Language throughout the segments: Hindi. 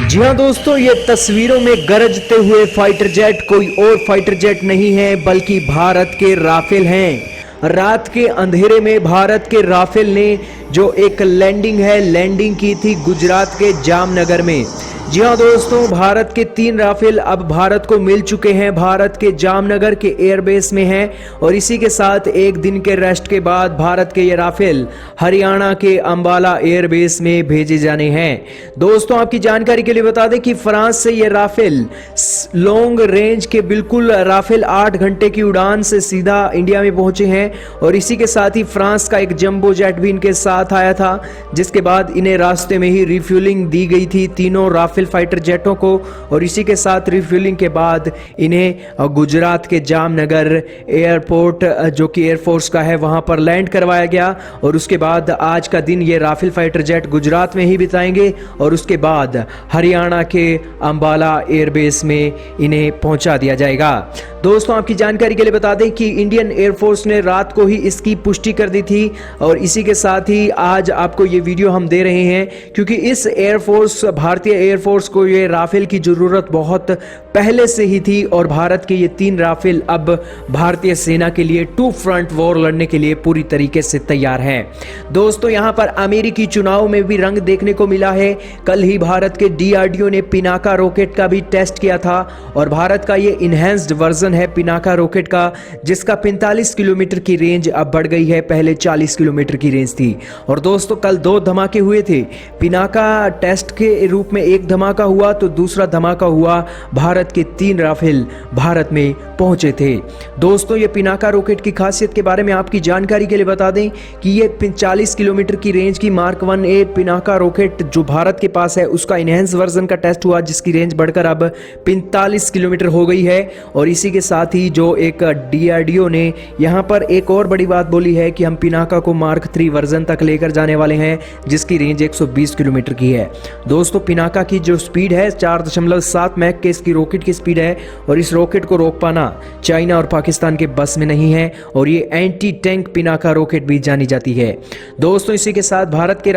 जी हाँ दोस्तों, ये तस्वीरों में गरजते हुए फाइटर जेट कोई और फाइटर जेट नहीं है बल्कि भारत के राफेल हैं। रात के अंधेरे में भारत के राफेल ने जो एक लैंडिंग की थी गुजरात के जामनगर में। जी हाँ दोस्तों, भारत के 3 राफेल अब भारत को मिल चुके हैं, भारत के जामनगर के एयरबेस में हैं और इसी के साथ एक दिन के रेस्ट के बाद भारत के ये राफेल हरियाणा के अंबाला एयरबेस में भेजे जाने हैं। दोस्तों आपकी जानकारी के लिए बता दें कि फ्रांस से ये राफेल लॉन्ग रेंज के बिल्कुल राफेल 8 घंटे की उड़ान से सीधा इंडिया में पहुंचे हैं और इसी के साथ ही फ्रांस का एक जंबो जेट भी इनके साथ आया था, जिसके बाद इन्हें रास्ते में ही रिफ्यूलिंग दी गई थी तीनों राफेल फाइटर जेटों को और इसी के साथ रिफ्यूलिंग के बाद इन्हें गुजरात के जामनगर एयरपोर्ट जो कि एयरफोर्स का है वहां पर लैंड करवाया गया और उसके बाद आज का दिन ये राफेल फाइटर जेट गुजरात में ही बिताएंगे और उसके बाद हरियाणा के अंबाला एयरबेस में इन्हें पहुंचा दिया जाएगा। दोस्तों आपकी जानकारी के लिए बता दें कि इंडियन एयरफोर्स ने रात को ही इसकी पुष्टि कर दी थी और इसी के साथ ही आज आपको ये वीडियो हम दे रहे हैं क्योंकि इस एयरफोर्स भारतीय एयरफोर्स को ये राफेल की जरूरत बहुत पहले से ही थी और भारत के ये 3 राफेल अब भारतीय सेना के लिए 2 फ्रंट वॉर लड़ने के लिए पूरी तरीके से तैयार हैं। दोस्तों यहां पर अमेरिकी चुनाव में भी रंग देखने को मिला है। कल ही भारत के डीआरडीओ ने पिनाका रॉकेट का भी टेस्ट किया था और भारत का ये इनहैंस्ड वर्जन है पिनाका रॉकेट का, जिसका 45 किलोमीटर की रेंज अब बढ़ गई है, पहले 40 किलोमीटर की रेंज थी। और दोस्तों कल 2 धमाके हुए थे। पिनाका टेस्ट के रूप में एक धमाका हुआ तो दूसरा धमाका हुआ भारत के 3 राफेल भारत में पहुंचे थे। दोस्तों ये पिनाका रॉकेट की खासियत के बारे में आपकी जानकारी के लिए बता दें कि ये 40 किलोमीटर की रेंज की मार्क 1A पिनाका रॉकेट जो भारत के पास है उसका इनहैंस वर्जन का टेस्ट हुआ, जिसकी रेंज बढ़कर अब 45 किलोमीटर हो गई है। और इसी के साथ ही जो एक डीआरडीओ ने यहाँ पर एक और बड़ी बात बोली है कि हम पिनाका को मार्क 3 वर्जन तक लेकर जाने वाले हैं, जिसकी रेंज 120 किलोमीटर की है। दोस्तों पिनाका की जो स्पीड है 4.7 मैक के इसकी रॉकेट की स्पीड है और इस रॉकेट को रोक पाना चाइना और पाकिस्तान के बस में नहीं है और ये एंटी टैंक पिनाका रॉकेट भी जानी जाती है। दोस्तों इसी के साथ भारत के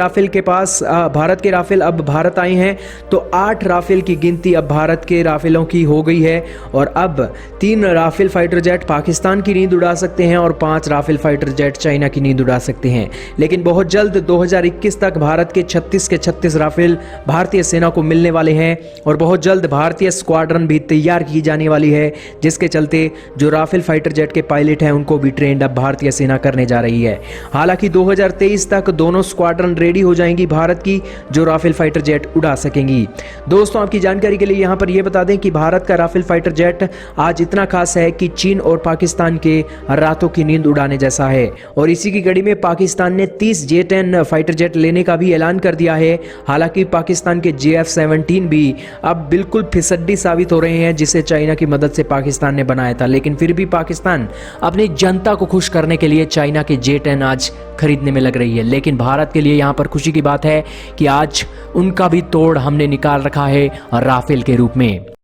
राफेल अब भारत आए हैं तो 8 राफेल की गिनती अब भारत के राफेलों की हो गई है और अब 3 राफेल फाइटर जेट पाकिस्तान की नींद उड़ा सकते हैं और 5 राफेल फाइटर जेट चाइना की नींद उड़ा सकते हैं। लेकिन बहुत जल्द 2021 तक भारत के 36 राफेल भारतीय सेना को मिलने वाले हैं और बहुत जल्द भारतीय स्क्वाड्रन भी तैयार की जाने वाली है, जिसके चलते जो राफेल फाइटर जेट के पायलट हैं उनको भी ट्रेंड अब भारतीय सेना करने जा रही है। हालांकि 2023 तक दोनों स्क्वाड्रन रेडी हो जाएंगी भारत की, जो राफेल फाइटर जेट उड़ा सकेंगी। दोस्तों आपकी जानकारी के लिए यहां पर यह बता दें कि भारत का राफेल फाइटर जेट आज इतना खास है कि चीन और पाकिस्तान के रातों की नींद उड़ाने जैसा है और इसी की कड़ी में पाकिस्तान ने 30 J-10 फाइटर जेट लेने का भी ऐलान कर दिया है। हालांकि पाकिस्तान के JF-17 भी अब बिल्कुल फिसड्डी साबित हो रहे हैं, जिसे चाइना की मदद से पाकिस्तान ने बनाया था, लेकिन फिर भी पाकिस्तान अपनी जनता को खुश करने के लिए चाइना के J-10 आज खरीदने में लग रही है। लेकिन भारत के लिए यहां पर खुशी की बात है कि आज उनका भी तोड़ हमने निकाल रखा है राफेल के रूप में।